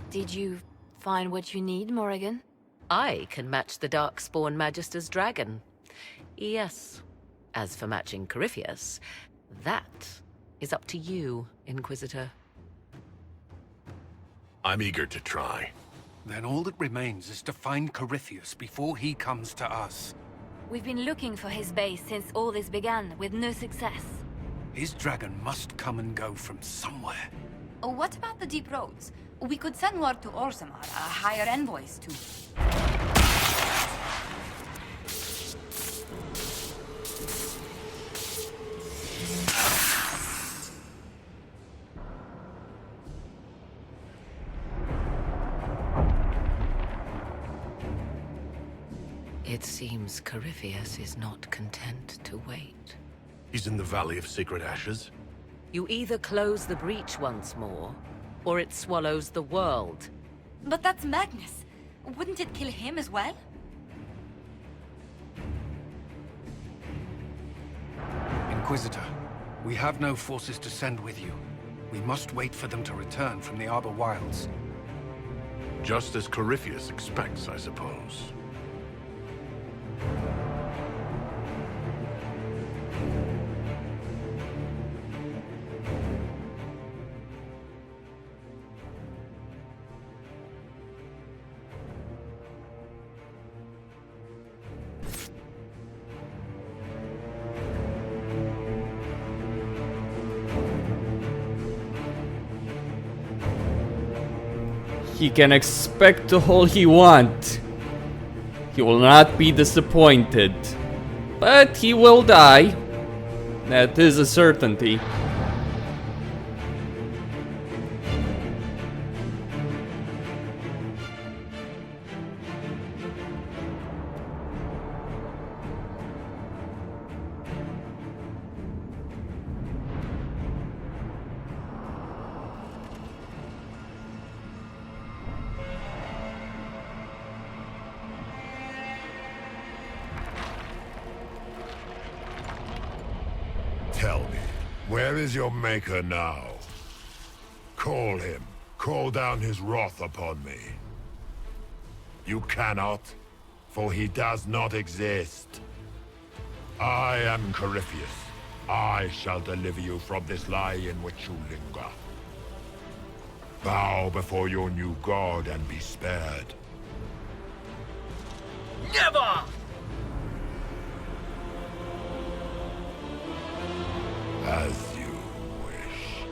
Did you find what you need, Morrigan? I can match the Darkspawn Magister's dragon. Yes. As for matching Corypheus, that is up to you, Inquisitor. I'm eager to try. Then all that remains is to find Corypheus before he comes to us. We've been looking for his base since all this began, with no success. His dragon must come and go from somewhere. What about the deep roads? We could send word to Orzammar, hire envoys to... It seems Corypheus is not content to wait. He's in the Valley of Sacred Ashes? You either close the breach once more, or it swallows the world. But that's Magnus. Wouldn't it kill him as well? Inquisitor, we have no forces to send with you. We must wait for them to return from the Arbor Wilds. Just as Corypheus expects, I suppose. He can expect all he wants. He will not be disappointed. But he will die. That is a certainty. Tell me, where is your maker now? Call him. Call down his wrath upon me. You cannot, for he does not exist. I am Corypheus. I shall deliver you from this lie in which you linger. Bow before your new god and be spared. Never! As you wish.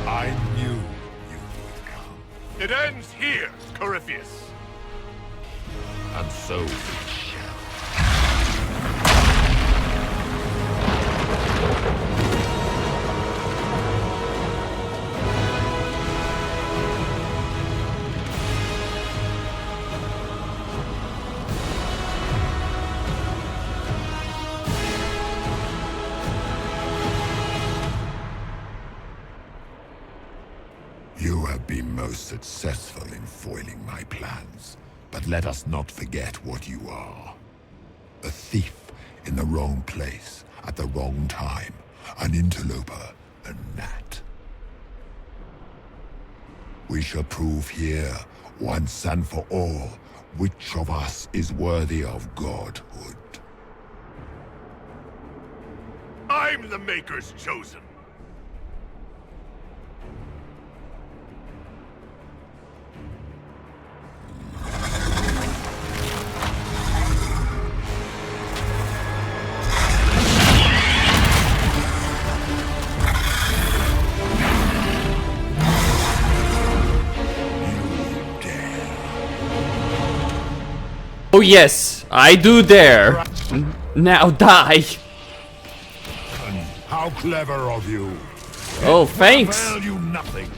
I knew you would come. It ends here, Corypheus. And so it shall. You have been most successful in foiling my plans, but let us not forget what you are. A thief in the wrong place, at the wrong time, an interloper, a gnat. We shall prove here, once and for all, which of us is worthy of godhood. I'm the Maker's chosen. Oh yes, I do dare. Now die. How clever of you. Oh, thanks. Avail you nothing.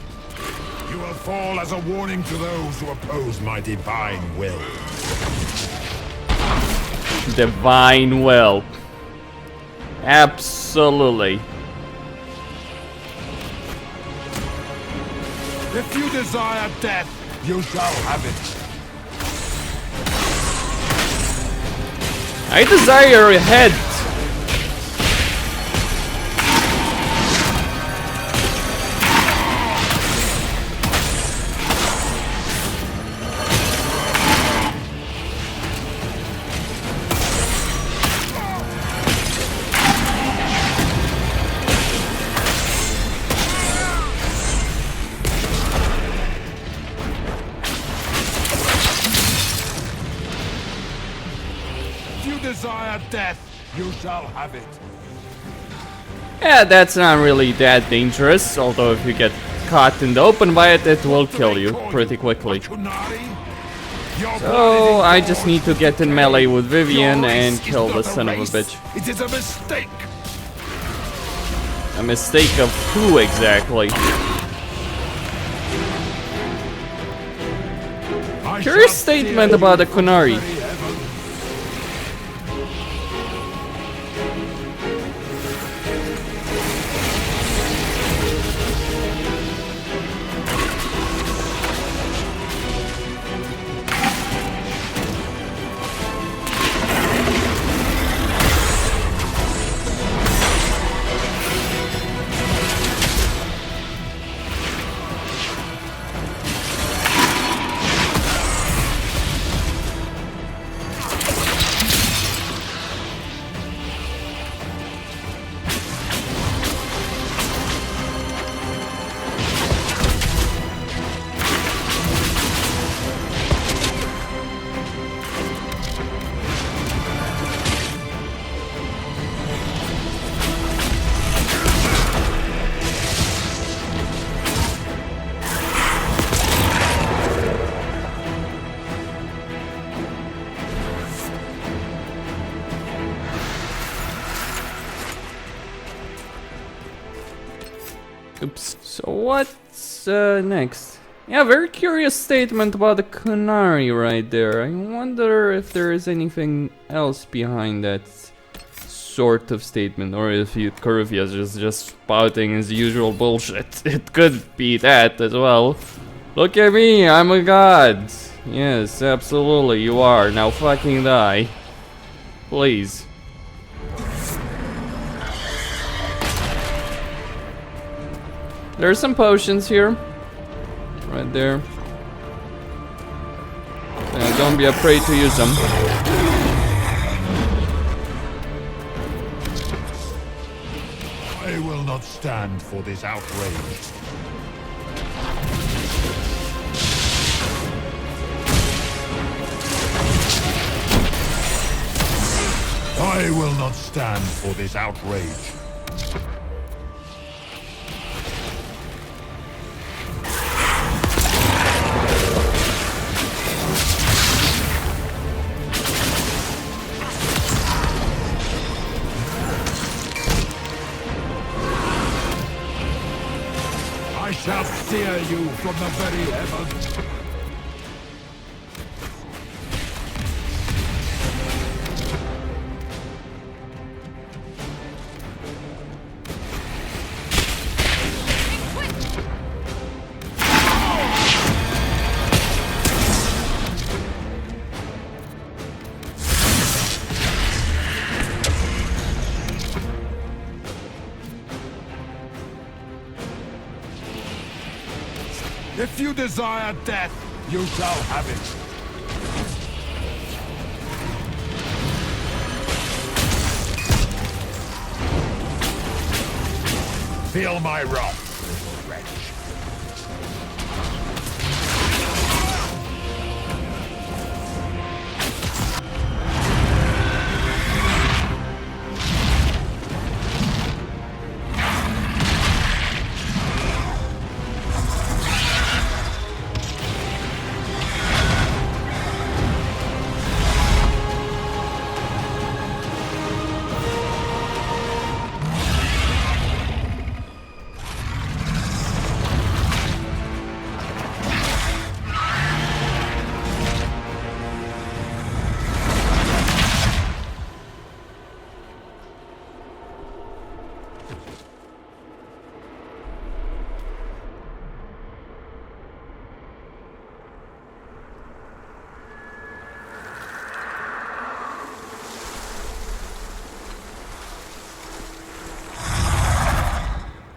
You will fall as a warning to those who oppose my divine will. Divine will. Absolutely. If you desire death, you shall have it. I desire your head. Desire death, you shall have it. Yeah, that's not really that dangerous, although if you get caught in the open by it, it will kill you pretty quickly. So I just need to get in melee with Vivian and kill the son of a bitch. It is a mistake. A mistake of who exactly? Curious statement about the Kunari. Oops. So what's next? Yeah, very curious statement about the Kunari right there. I wonder if there is anything else behind that sort of statement, or if Corypheus is just spouting his usual bullshit. It could be that as well. Look at me, I'm a god. Yes, absolutely, you are. Now fucking die. Please. There's some potions here. Right there. Don't be afraid to use them. I will not stand for this outrage. I will not stand for this outrage. I shall steer you from the very heavens. If you desire death, you shall have it. Feel my wrath, little wretch.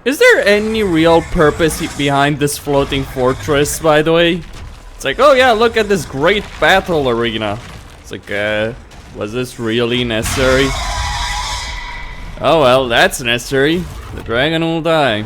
Is there any real purpose behind this floating fortress, by the way? It's like, oh yeah, look at this great battle arena. It's like, was this really necessary? Oh well, that's necessary. The dragon will die.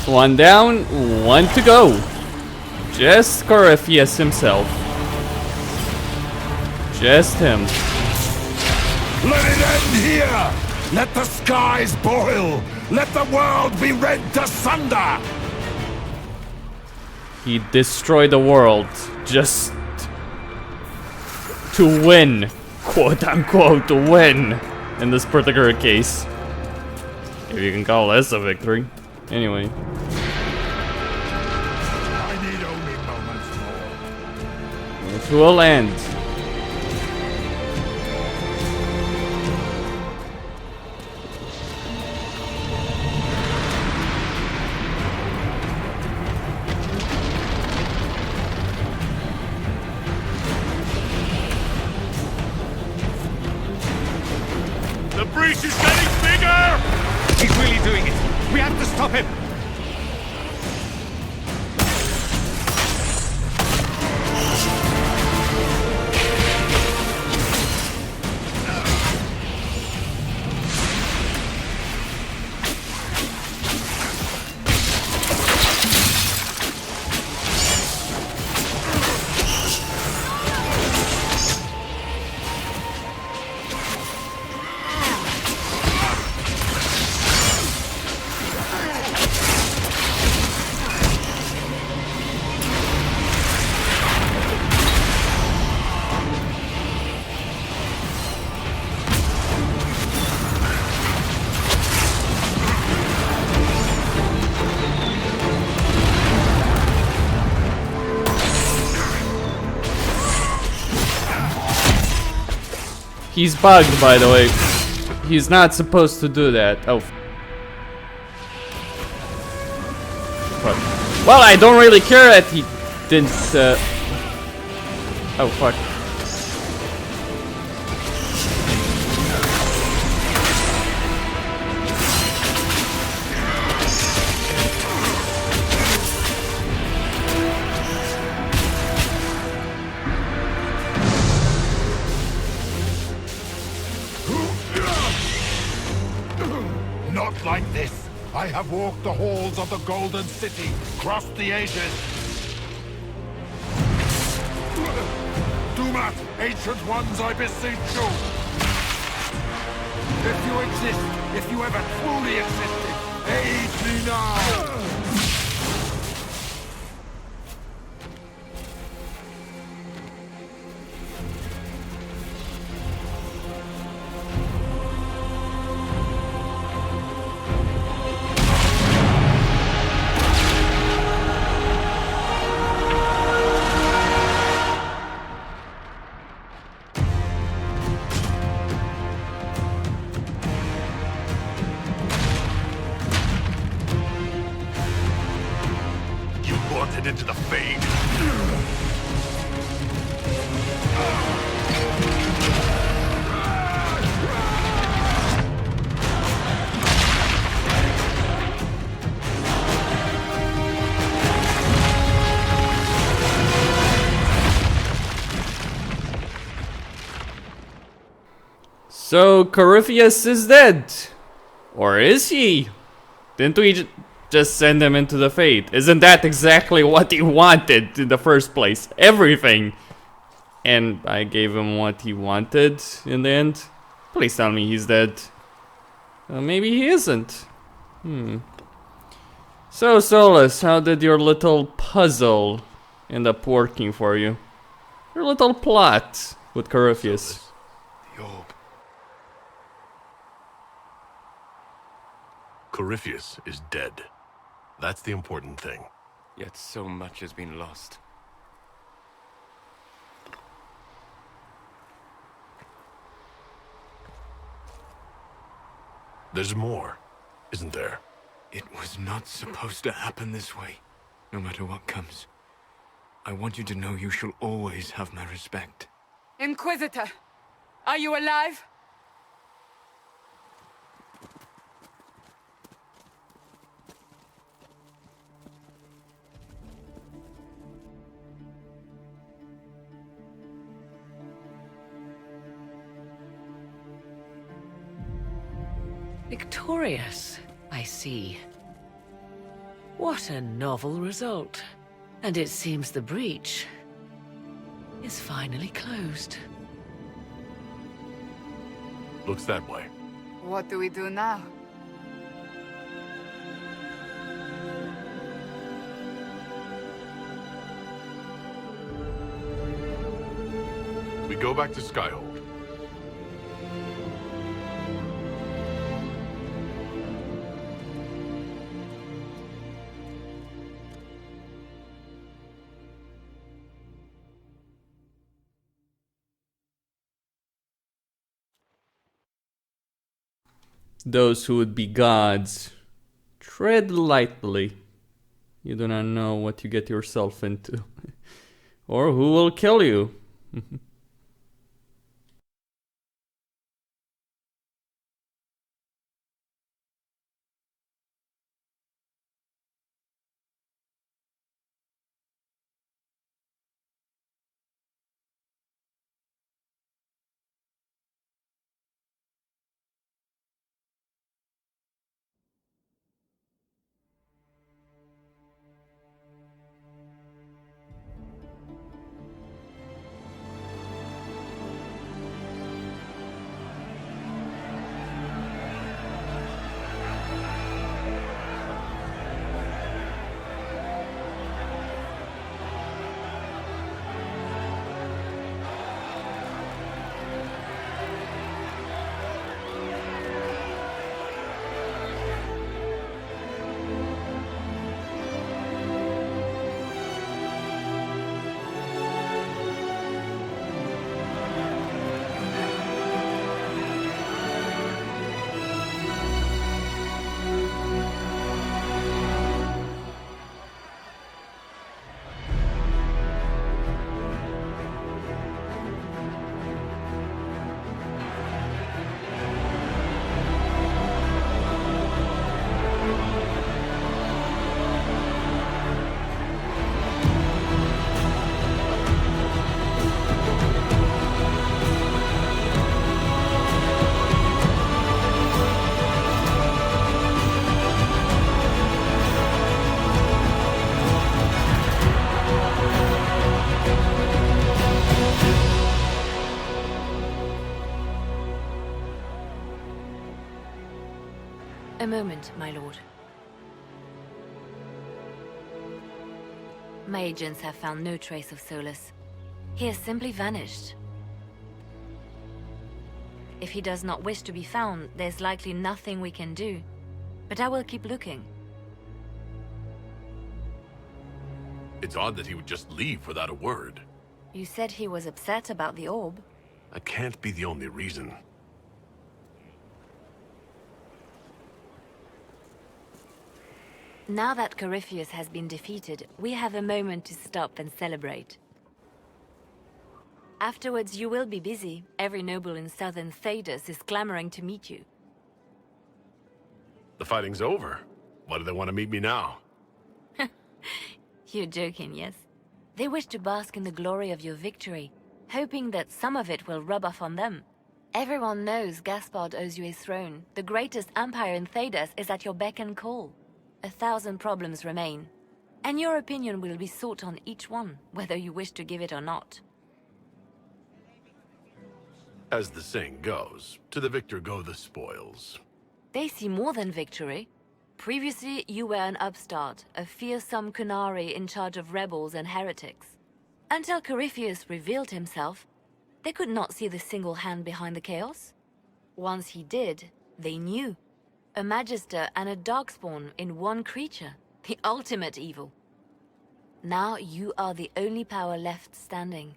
One down, one to go. Just Corypheus himself. Just him. Let it end here! Let the skies boil! Let the world be rent asunder! He destroyed the world just to win, quote unquote, to win in this particular case. If you can call this a victory. Anyway. I need only moments more. It will end. The breach is getting bigger! He's really doing it! We have to stop him! He's bugged, by the way. He's not supposed to do that. Oh. Fuck. Well, I don't really care that he didn't, Oh, fuck. Not like this. I have walked the halls of the Golden City, crossed the ages. Do not, ancient ones, I beseech you. If you exist, if you ever truly existed, aid me now. Into the fade. So Corypheus is dead. Or is he? Didn't we just send him into the fate? Isn't that exactly what he wanted in the first place? Everything. And I gave him what he wanted in the end. Please tell me he's dead. Maybe he isn't. So Solus, how did your little puzzle end up working for you? Your little plot with Corypheus. The orb. Corypheus is dead. That's the important thing. Yet so much has been lost. There's more, isn't there? It was not supposed to happen this way, no matter what comes. I want you to know you shall always have my respect. Inquisitor, are you alive? Victorious, I see. What a novel result. And it seems the breach is finally closed. Looks that way. What do we do now? We go back to Skyhold. Those who would be gods, tread lightly. You do not know what you get yourself into. Or who will kill you. A moment, my lord. My agents have found no trace of Solus. He has simply vanished. If he does not wish to be found, there's likely nothing we can do. But I will keep looking. It's odd that he would just leave without a word. You said he was upset about the orb. That can't be the only reason. Now that Corypheus has been defeated, we have a moment to stop and celebrate. Afterwards, you will be busy. Every noble in southern Thedas is clamoring to meet you. The fighting's over. Why do they want to meet me now? You're joking, yes? They wish to bask in the glory of your victory, hoping that some of it will rub off on them. Everyone knows Gaspard owes you a throne. The greatest empire in Thedas is at your beck and call. 1,000 problems remain, and your opinion will be sought on each one, whether you wish to give it or not. As the saying goes, to the victor go the spoils. They see more than victory. Previously, you were an upstart, a fearsome Kunari in charge of rebels and heretics. Until Corypheus revealed himself, they could not see the single hand behind the chaos. Once he did, they knew. A Magister and a Darkspawn in one creature, the ultimate evil. Now you are the only power left standing.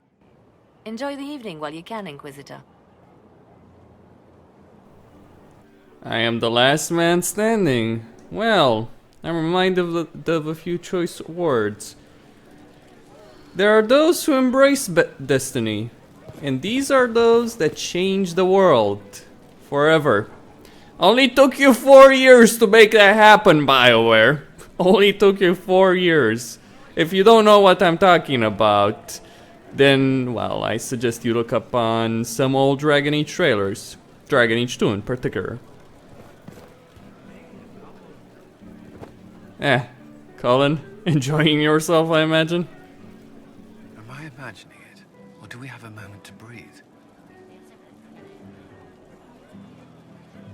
Enjoy the evening while you can, Inquisitor. I am the last man standing. Well, I'm reminded of a few choice words. There are those who embrace destiny, and these are those that change the world forever. Only took you 4 years to make that happen, BioWare. Only took you 4 years. If you don't know what I'm talking about, then, well, I suggest you look up on some old Dragon Age trailers. Dragon Age 2 in particular. Colin, enjoying yourself, I imagine? Am I imagining it? Or do we have a moment to breathe?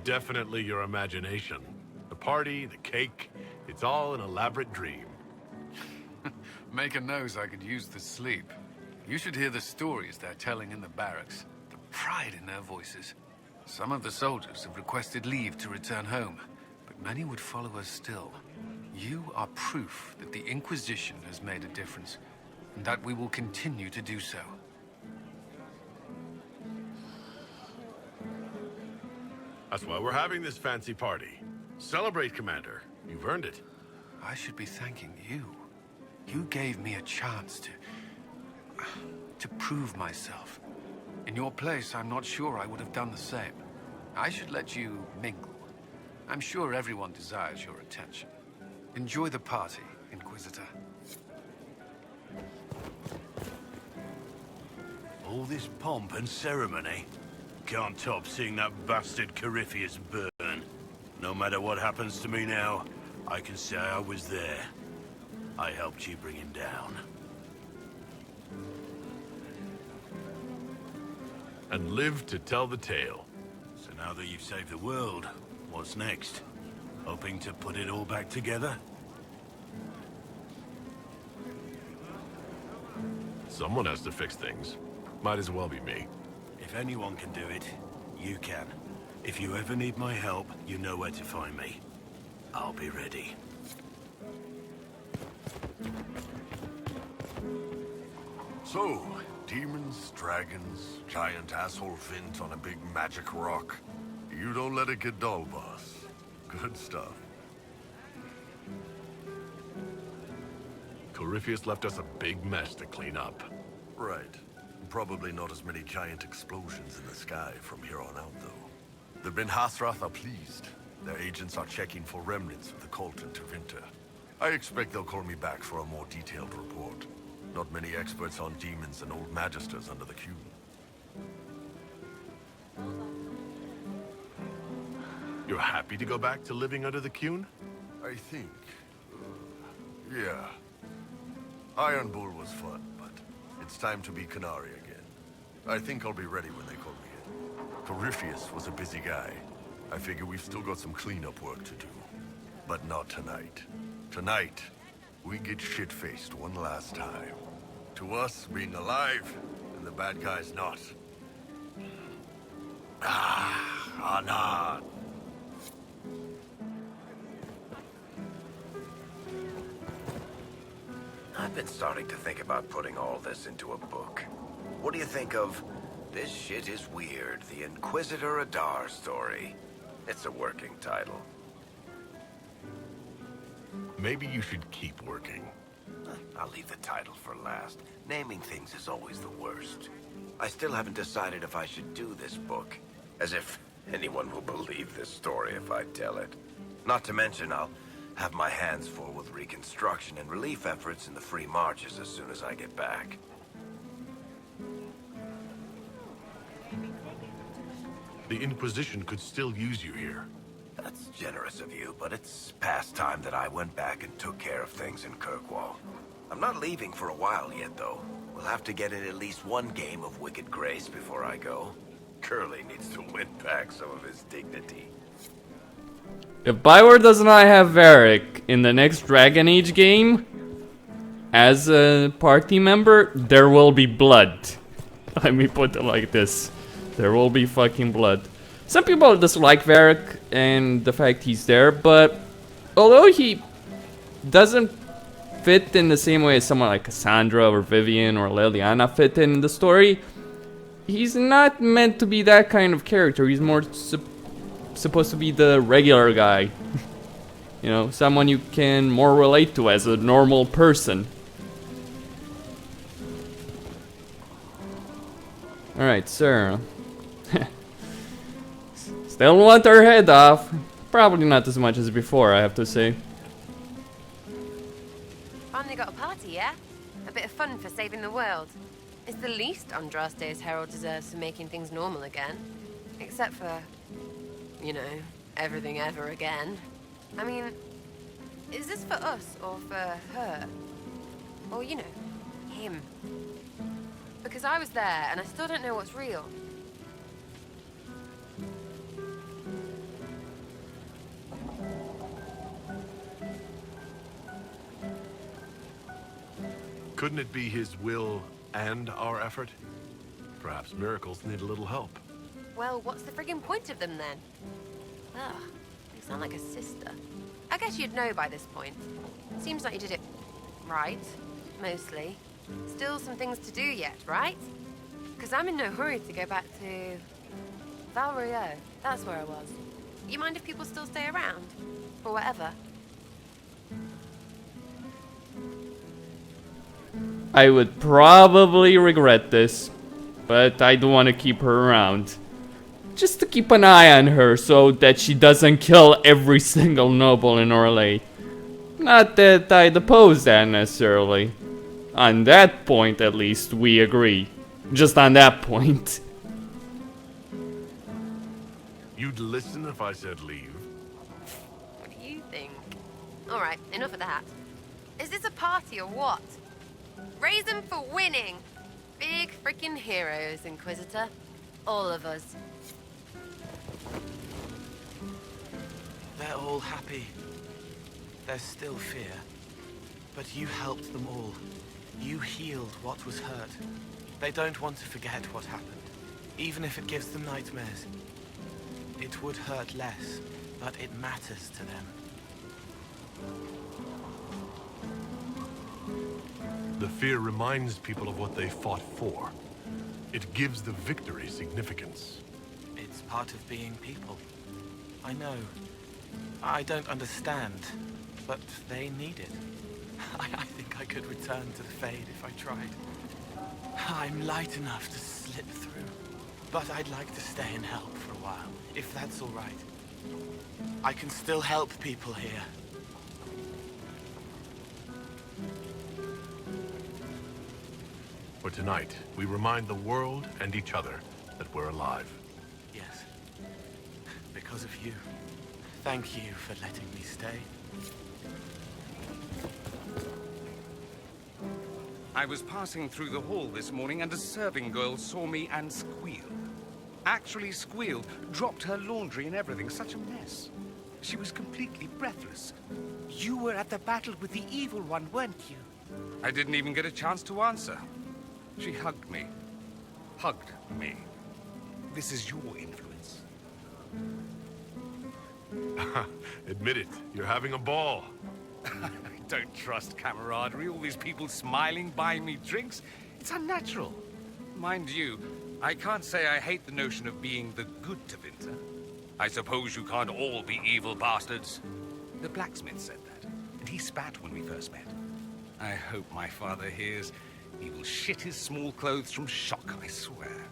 Definitely your imagination. The party, the cake, it's all an elaborate dream. Maker knows I could use the sleep. You should hear the stories they're telling in the barracks. The pride in their voices. Some of the soldiers have requested leave to return home, but many would follow us still. You are proof that the Inquisition has made a difference, and that we will continue to do so. That's why we're having this fancy party. Celebrate, Commander. You've earned it. I should be thanking you. You gave me a chance to prove myself. In your place, I'm not sure I would have done the same. I should let you mingle. I'm sure everyone desires your attention. Enjoy the party, Inquisitor. All this pomp and ceremony. Can't top seeing that bastard Corypheus burn. No matter what happens to me now, I can say I was there. I helped you bring him down. And live to tell the tale. So now that you've saved the world, what's next? Hoping to put it all back together? Someone has to fix things. Might as well be me. If anyone can do it, you can. If you ever need my help, you know where to find me. I'll be ready. So, demons, dragons, giant asshole Vint on a big magic rock. You don't let it get dull, boss. Good stuff. Corypheus left us a big mess to clean up. Right. Probably not as many giant explosions in the sky from here on out, though. The Ben Hathrath are pleased. Their agents are checking for remnants of the cult in Tevinter. I expect they'll call me back for a more detailed report. Not many experts on demons and old magisters under the Cune. You're happy to go back to living under the Cune? I think... yeah. Iron Bull was fun, but it's time to be Kunari again. I think I'll be ready when they call me in. Corypheus was a busy guy. I figure we've still got some cleanup work to do. But not tonight. Tonight, we get shit-faced one last time. To us, being alive, and the bad guys not. Anad. I've been starting to think about putting all this into a book. What do you think of This Shit Is Weird, the Inquisitor Adar story? It's a working title. Maybe you should keep working. I'll leave the title for last. Naming things is always the worst. I still haven't decided if I should do this book. As if anyone will believe this story if I tell it. Not to mention, I'll have my hands full with reconstruction and relief efforts in the free marches as soon as I get back. The Inquisition could still use you here. That's generous of you, but it's past time that I went back and took care of things in Kirkwall. I'm not leaving for a while yet, though. We'll have to get in at least one game of Wicked Grace before I go. Curly needs to win back some of his dignity. If Bioware does not have Varric in the next Dragon Age game as a party member, there will be blood. Let me put it like this. There will be fucking blood. Some people dislike Varric and the fact he's there, but although he doesn't fit in the same way as someone like Cassandra or Vivian or Liliana fit in the story, he's not meant to be that kind of character. He's more supposed to be the regular guy. You know, someone you can more relate to as a normal person. Alright, sir. Still want her head off. Probably not as much as before, I have to say. Finally got a party, yeah? A bit of fun for saving the world. It's the least Andraste's herald deserves for making things normal again. Except for, you know, everything ever again. I mean, is this for us or for her? Or, you know, him? Because I was there and I still don't know what's real. Couldn't it be his will and our effort? Perhaps miracles need a little help. Well, what's the friggin' point of them then? Ugh, you sound like a sister. I guess you'd know by this point. Seems like you did it right, mostly. Still some things to do yet, right? Because I'm in no hurry to go back to Valrio. That's where I was. You mind if people still stay around? Or whatever? I would probably regret this, but I do want to keep her around. Just to keep an eye on her so that she doesn't kill every single noble in Orlais. Not that I'd oppose that necessarily. On that point, at least, we agree. Just on that point. You'd listen if I said leave? What do you think? Alright, enough of that. Is this a party or what? Raise them for winning! Big freaking heroes, Inquisitor. All of us. They're all happy. There's still fear. But you helped them all. You healed what was hurt. They don't want to forget what happened, even if it gives them nightmares. It would hurt less, but it matters to them. The fear reminds people of what they fought for. It gives the victory significance. It's part of being people. I know. I don't understand, but they need it. I think I could return to the Fade if I tried. I'm light enough to slip through, but I'd like to stay and help for a while, if that's all right. I can still help people here. For tonight, we remind the world and each other that we're alive. Yes. Because of you. Thank you for letting me stay. I was passing through the hall this morning and a serving girl saw me and squealed. actually squealed, dropped her laundry and everything. Such a mess. She was completely breathless. You were at the battle with the evil one, weren't you? I didn't even get a chance to answer. She hugged me. Hugged me. This is your influence. Admit it, you're having a ball. I don't trust camaraderie, all these people smiling, buying me drinks. It's unnatural. Mind you, I can't say I hate the notion of being the good Tevinter. I suppose you can't all be evil bastards. The blacksmith said that, and he spat when we first met. I hope my father hears. He will shit his small clothes from shock, I swear.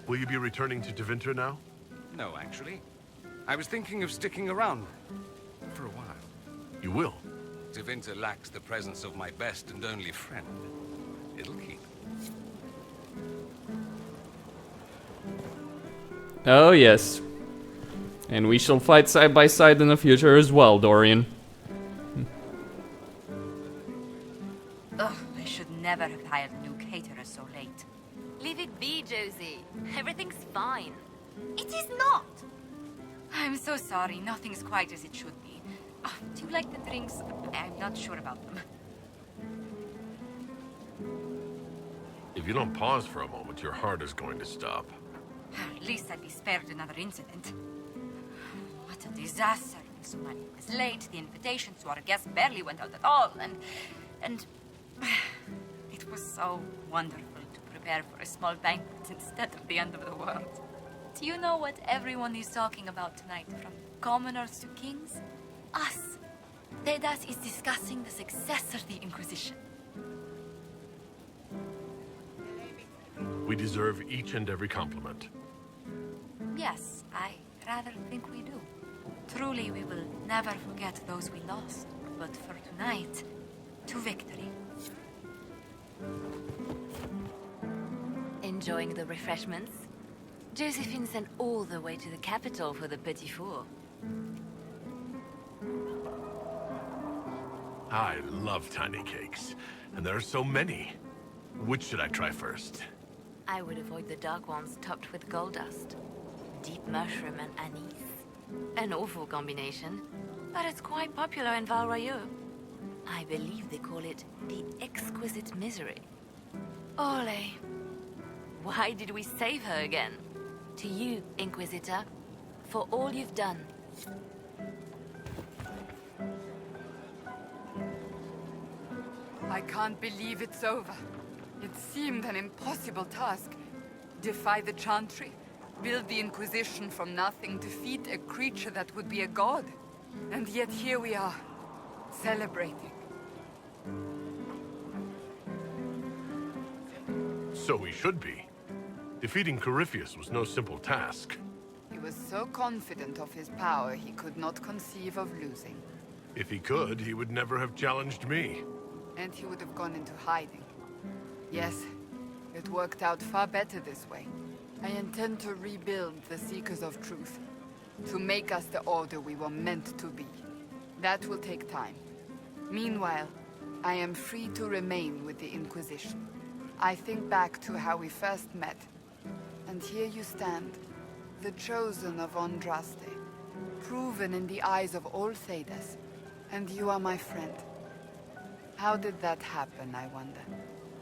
Will you be returning to Tevinter now? No, actually. I was thinking of sticking around for a while. You will? Tevinter lacks the presence of my best and only friend. It'll keep. Oh yes. And we shall fight side by side in the future as well, Dorian. Ugh, I should never have hired a new caterer so late. Leave it be, Josie. Everything's fine. It is not! I'm so sorry, nothing's quite as it should be. Do you like the drinks? I'm not sure about them. If you don't pause for a moment, your heart is going to stop. At least I'd be spared another incident. What a disaster. So many was late, the invitations to our guests barely went out at all, and it was so wonderful to prepare for a small banquet instead of the end of the world. Do you know what everyone is talking about tonight, from commoners to kings? Us. Dedas is discussing the successor of the Inquisition. We deserve each and every compliment. Yes, I rather think we do. Truly, we will never forget those we lost. But for tonight, to victory. Enjoying the refreshments? Josephine sent all the way to the capital for the petit four. I love tiny cakes, and there are so many. Which should I try first? I would avoid the dark ones topped with gold dust. Deep mushroom and anise. An awful combination, but it's quite popular in Val Royeaux. I believe they call it the exquisite misery. Ole. Why did we save her again? To you, Inquisitor, for all you've done. I can't believe it's over. It seemed an impossible task. Defy the Chantry, build the Inquisition from nothing, defeat a creature that would be a god. And yet here we are, celebrating. So we should be. Defeating Corypheus was no simple task. He was so confident of his power, he could not conceive of losing. If he could, he would never have challenged me. And he would have gone into hiding. Yes, it worked out far better this way. I intend to rebuild the Seekers of Truth, to make us the order we were meant to be. That will take time. Meanwhile, I am free to remain with the Inquisition. I think back to how we first met, and here you stand, the chosen of Andraste, proven in the eyes of all Thedas, and you are my friend. How did that happen, I wonder?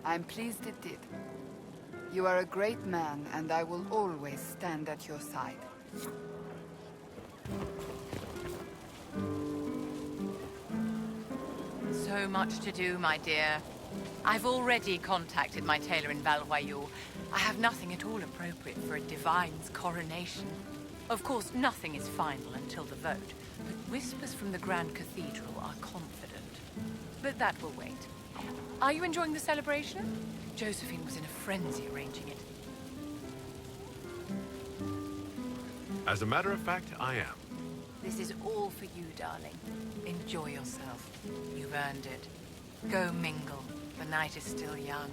I'm pleased it did. You are a great man, and I will always stand at your side. So much to do, my dear. I've already contacted my tailor in Val Royeaux. I have nothing at all appropriate for a divine's coronation. Of course, nothing is final until the vote, but whispers from the Grand Cathedral are confident. But that will wait. Are you enjoying the celebration? Josephine was in a frenzy arranging it. As a matter of fact, I am. This is all for you, darling. Enjoy yourself. You've earned it. Go mingle. The night is still young.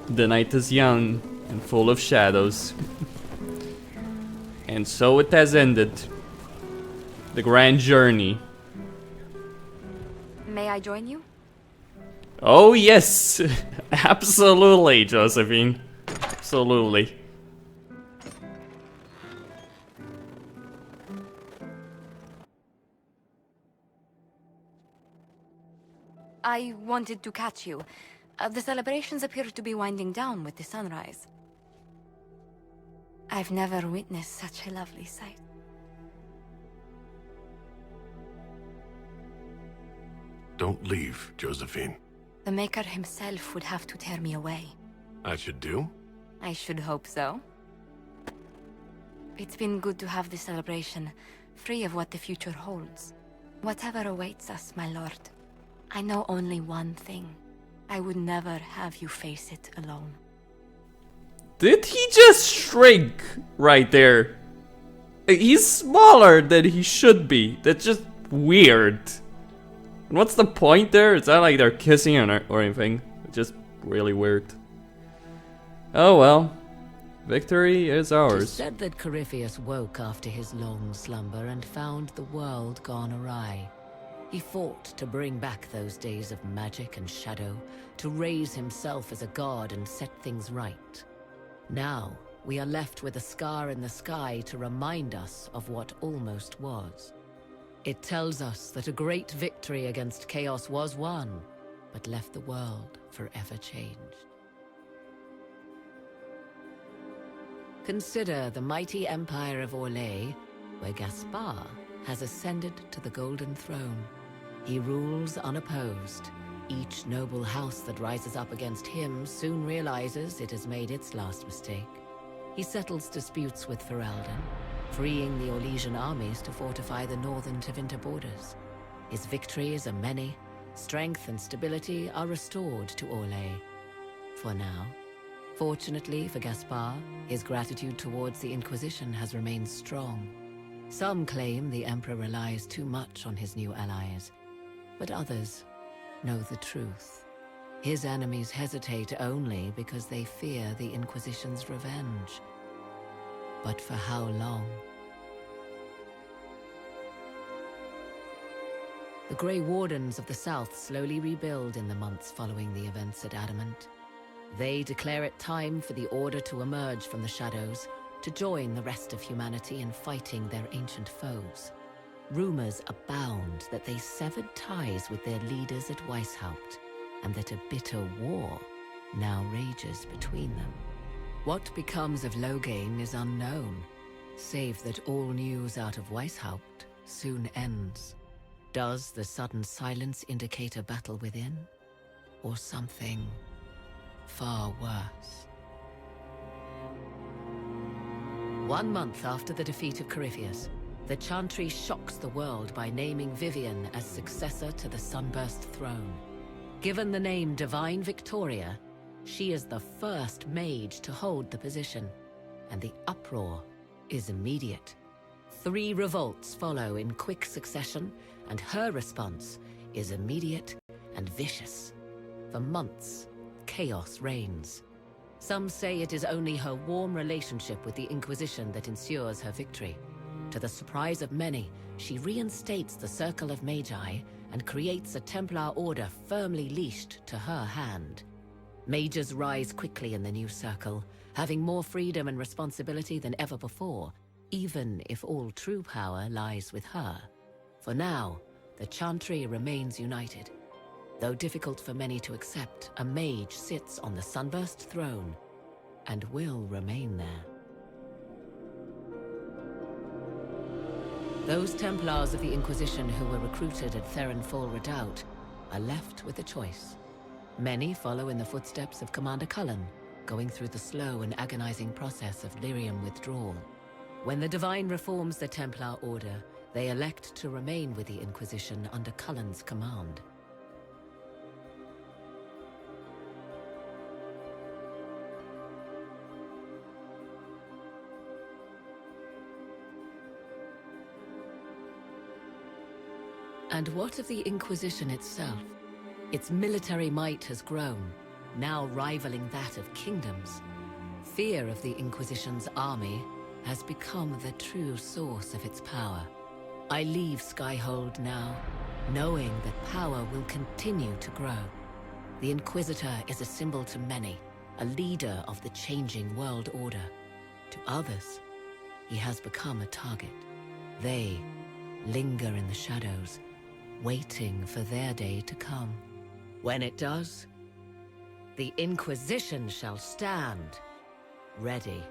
The night is young and full of shadows. And so it has ended. The grand journey. May I join you? Oh yes, absolutely, Josephine. Absolutely. I wanted to catch you. The celebrations appear to be winding down with the sunrise. I've never witnessed such a lovely sight. Don't leave, Josephine. The Maker himself would have to tear me away. I should do? I should hope so. It's been good to have this celebration, free of what the future holds. Whatever awaits us, my lord, I know only one thing. I would never have you face it alone. Did he just shrink right there? He's smaller than he should be. That's just weird. What's the point there? It's not like they're kissing or anything. It's just really weird. Oh well. Victory is ours. It is said that Corypheus woke after his long slumber and found the world gone awry. He fought to bring back those days of magic and shadow, to raise himself as a god and set things right. Now, we are left with a scar in the sky to remind us of what almost was. It tells us that a great victory against chaos was won, but left the world forever changed. Consider the mighty empire of Orlais, where Gaspard has ascended to the Golden Throne. He rules unopposed. Each noble house that rises up against him soon realizes it has made its last mistake. He settles disputes with Ferelden, freeing the Orlesian armies to fortify the northern Tevinter borders. His victories are many. Strength and stability are restored to Orlais. For now. Fortunately for Gaspard, his gratitude towards the Inquisition has remained strong. Some claim the Emperor relies too much on his new allies, but others know the truth. His enemies hesitate only because they fear the Inquisition's revenge. But for how long? The Grey Wardens of the South slowly rebuild in the months following the events at Adamant. They declare it time for the Order to emerge from the shadows, to join the rest of humanity in fighting their ancient foes. Rumors abound that they severed ties with their leaders at Weishaupt, and that a bitter war now rages between them. What becomes of Loghain is unknown, save that all news out of Weishaupt soon ends. Does the sudden silence indicate a battle within, or something far worse? 1 month after the defeat of Corypheus, the Chantry shocks the world by naming Vivian as successor to the Sunburst throne. Given the name Divine Victoria, she is the first mage to hold the position, and the uproar is immediate. 3 revolts follow in quick succession, and her response is immediate and vicious. For months, chaos reigns. Some say it is only her warm relationship with the Inquisition that ensures her victory. To the surprise of many, she reinstates the Circle of Magi and creates a Templar order firmly leashed to her hand. Mages rise quickly in the new circle, having more freedom and responsibility than ever before, even if all true power lies with her. For now, the Chantry remains united. Though difficult for many to accept, a mage sits on the Sunburst throne and will remain there. Those Templars of the Inquisition who were recruited at Therenfall Redoubt are left with a choice. Many follow in the footsteps of Commander Cullen, going through the slow and agonizing process of lyrium withdrawal. When the Divine reforms the Templar Order, they elect to remain with the Inquisition under Cullen's command. And what of the Inquisition itself? Its military might has grown, now rivaling that of kingdoms. Fear of the Inquisition's army has become the true source of its power. I leave Skyhold now, knowing that power will continue to grow. The Inquisitor is a symbol to many, a leader of the changing world order. To others, he has become a target. They linger in the shadows, waiting for their day to come. When it does, the Inquisition shall stand ready.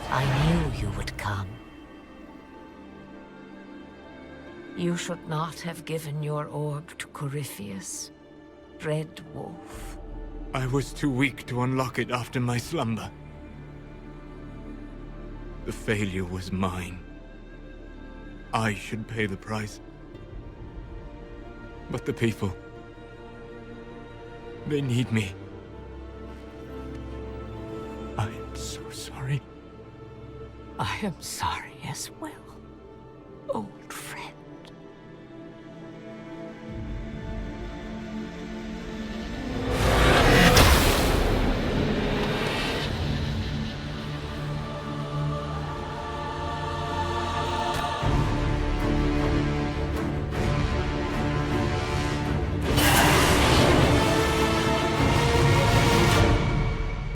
I knew you would come. You should not have given your orb to Corypheus, Red Wolf. I was too weak to unlock it after my slumber. The failure was mine. I should pay the price. But the people... they need me. I am so sorry. I am sorry as well. Oh,